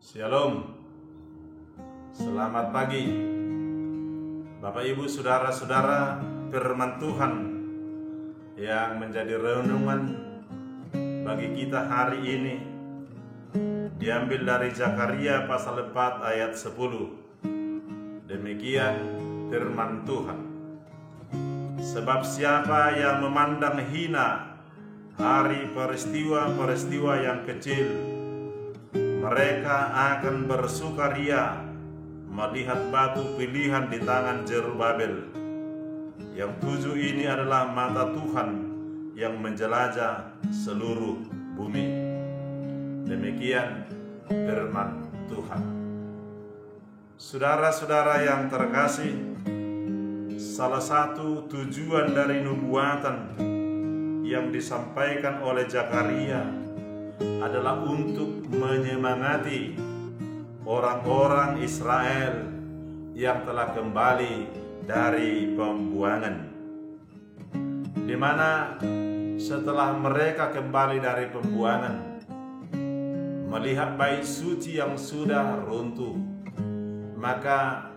Shalom, selamat pagi Bapak Ibu Saudara-saudara. Firman Tuhan yang menjadi renungan bagi kita hari ini diambil dari Zakaria pasal 4 ayat 10. Demikian firman Tuhan. Sebab siapa yang memandang hina hari peristiwa-peristiwa yang kecil, mereka akan bersukaria melihat batu pilihan di tangan Zerubabel. Yang 7 ini adalah mata Tuhan yang menjelajah seluruh bumi. Demikian firman Tuhan. Saudara-saudara yang terkasih, salah satu tujuan dari nubuatan yang disampaikan oleh Zakaria adalah untuk menyemangati orang-orang Israel yang telah kembali dari pembuangan, di mana setelah mereka kembali dari pembuangan, melihat bait suci yang sudah runtuh, maka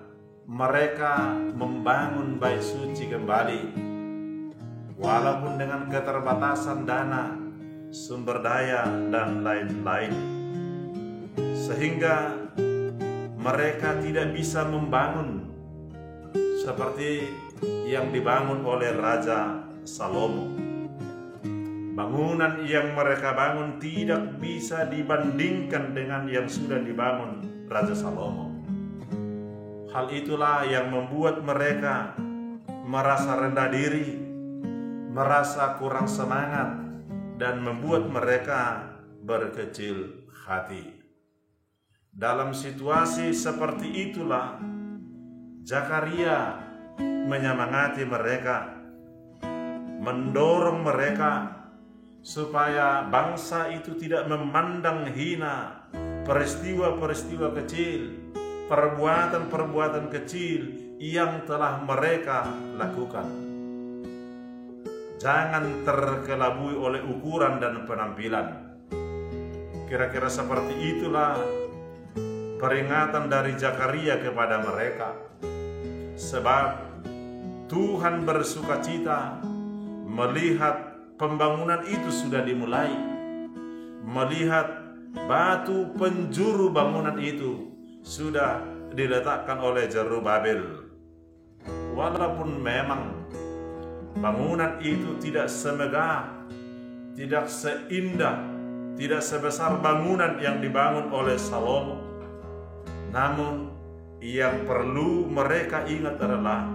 mereka membangun bait suci kembali, walaupun dengan keterbatasan dana, sumber daya, dan lain-lain, sehingga mereka tidak bisa membangun seperti yang dibangun oleh Raja Salomo. Bangunan yang mereka bangun tidak bisa dibandingkan dengan yang sudah dibangun Raja Salomo. Hal itulah yang membuat mereka merasa rendah diri, merasa kurang semangat, dan membuat mereka berkecil hati. Dalam situasi seperti itulah Zakaria menyemangati mereka, mendorong mereka supaya bangsa itu tidak memandang hina peristiwa-peristiwa kecil, perbuatan-perbuatan kecil yang telah mereka lakukan. Jangan terkelabui oleh ukuran dan penampilan. Kira-kira seperti itulah peringatan dari Zakaria kepada mereka. Sebab Tuhan bersukacita melihat pembangunan itu sudah dimulai, melihat batu penjuru bangunan itu sudah diletakkan oleh Zerubabel. Walaupun memang bangunan itu tidak semegah, tidak seindah, tidak sebesar bangunan yang dibangun oleh Salomo, namun yang perlu mereka ingat adalah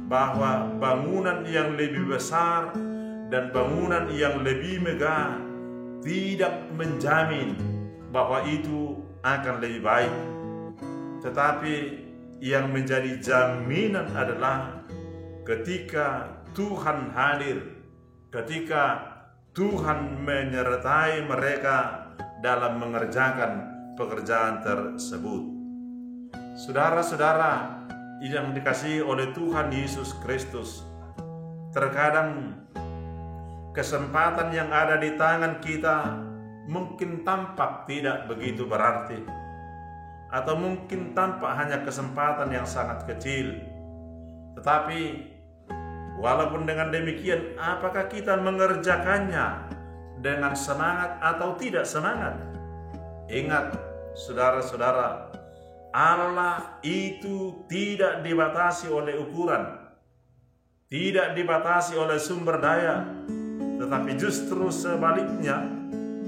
bahwa bangunan yang lebih besar dan bangunan yang lebih megah tidak menjamin bahwa itu akan lebih baik. Tetapi yang menjadi jaminan adalah ketika Tuhan hadir, ketika Tuhan menyertai mereka dalam mengerjakan pekerjaan tersebut. Saudara-saudara yang dikasihi oleh Tuhan Yesus Kristus, terkadang kesempatan yang ada di tangan kita mungkin tampak tidak begitu berarti, atau mungkin tampak hanya kesempatan yang sangat kecil. Tetapi walaupun dengan demikian, apakah kita mengerjakannya dengan semangat atau tidak semangat? Ingat, saudara-saudara, Allah itu tidak dibatasi oleh ukuran, tidak dibatasi oleh sumber daya, tetapi justru sebaliknya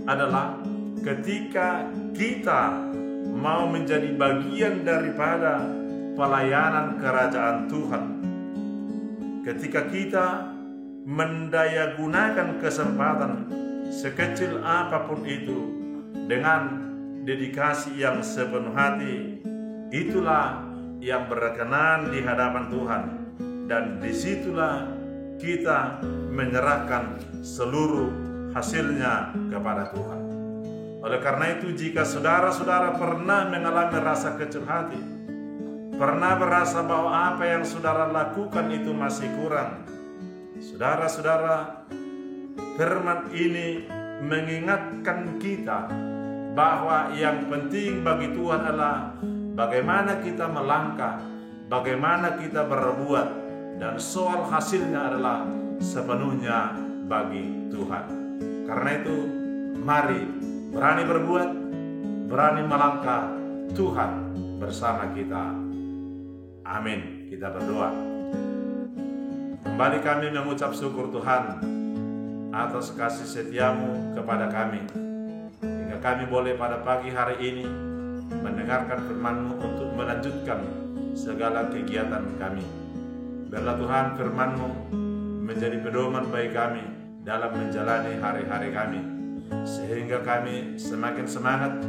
adalah ketika kita mau menjadi bagian daripada pelayanan kerajaan Tuhan, ketika kita mendayagunakan kesempatan sekecil apapun itu dengan dedikasi yang sepenuh hati, itulah yang berkenan di hadapan Tuhan, dan disitulah kita menyerahkan seluruh hasilnya kepada Tuhan. Oleh karena itu, jika saudara-saudara pernah mengalami rasa kecil hati, pernah merasa bahwa apa yang saudara lakukan itu masih kurang, saudara-saudara, firman ini mengingatkan kita bahwa yang penting bagi Tuhan adalah bagaimana kita melangkah, bagaimana kita berbuat, dan soal hasilnya adalah sepenuhnya bagi Tuhan. Karena itu, mari berani berbuat, berani melangkah, Tuhan bersama kita. Amin. Kita berdoa. Kembali kami mengucap syukur Tuhan atas kasih setiamu kepada kami, hingga kami boleh pada pagi hari ini mendengarkan firman-Mu untuk melanjutkan segala kegiatan kami. Biarlah Tuhan firman-Mu menjadi pedoman bagi kami dalam menjalani hari-hari kami, sehingga kami semakin semangat,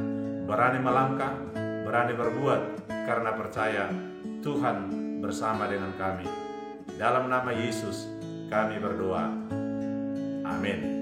berani melangkah, berani berbuat, karena percaya Tuhan bersama dengan kami. Dalam nama Yesus kami berdoa. Amin.